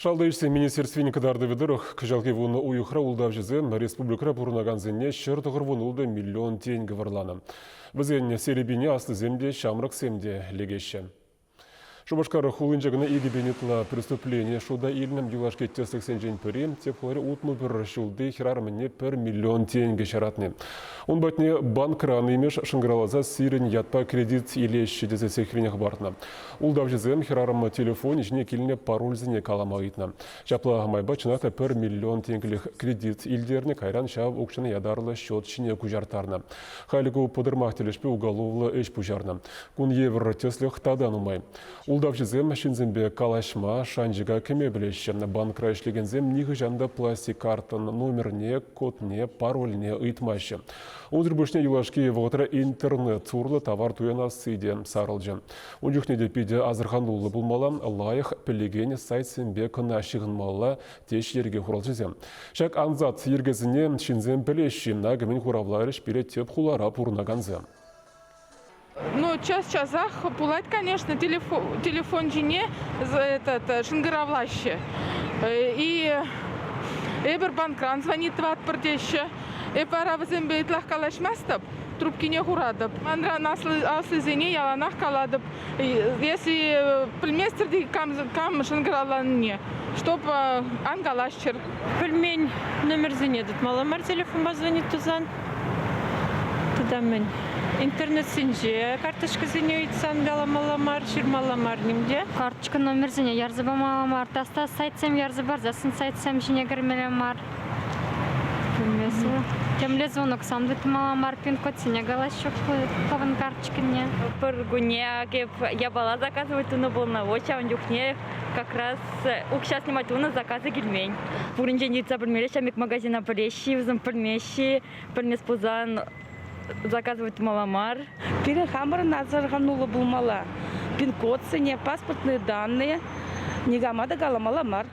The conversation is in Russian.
Шалдайшсы министерствен кадарды ведірік, кіжалки вуны уюхра улдав жызен республикара бұрынаган зенне шыр тұғыр вуны миллион тенгі варланы. Бізен серебине асты земде шамрық семде легеші. Шубашкары хулынжагына егебенетла преступление шуда илнам юлашке тестексен жен пөрем, тепхолары утмы бір шулды хирармыне пір миллион тенге шаратны. Он батне банк раны имеш шыңғыралаза сирен ятпа кредит илеші дезесе хренех бартна. Улдав жезем хирармы телефон жіне келіне пароль зіне каламағытна. Жапла майба чынақта пір миллион тенгелік кредит илдеріне кайран шав оқшыны ядарлы счет шине күжартарна. Хайлігу подырмақ телешпе уголовлы эш пужарна. Кун евр теслих тадан умай. Улдав жезем шинзембе калашма шанжига кеме білеші. Банкра ішлегензем ниғы жанда пластик картын номерне, кодне, парольне ыйтмашы. Ондыр бөшне юлашки вғытыра интернет турлы товар туяна сыйде сарылжы. Ондюхнеде пиде азырханулы бұлмала лайық пілеген сайт сенбе күнна шығынмала теш ерге құралжызем. Шак анзат ергезіне шинзем білеші нагымен құравлайрыш бере теп хулара пұрнаганзем. Ну, час-часах пулать, конечно, телефон жене шингаравлаще. И эбер банкран звонит в отпортеще. И пора взембе итлахкалашмастап, трубки не хурадап. Мандран асли зене яланах каладап. Если пельместер кам шингаравланне, чтоб ангалашчер. Пельмень номер зене дат маламар телефон позвонит тузан. Туда мен. Интернет синже, карточка зене итсан галамаламар, ширмаламар нимде. Карточка номер зене ярзыба маламар, таста сайтсем ярзыбар, засын сайтсем жіне кірмелемар. Темле звонок сам дыты маламар, пин-код сене галашчок хаван карточки мне. Пыргуне, я была заказывать, но был на очереди, он дюхне как раз сейчас снимать у нас заказы гельмень. Пуринженица пельмеши, мик магазина пельмеши, взом пельмеши, пельмес пузан. Заказывать маламар. Перехамар назарганула был мала. Пин-код, паспортные данные. Негамада гала маламар.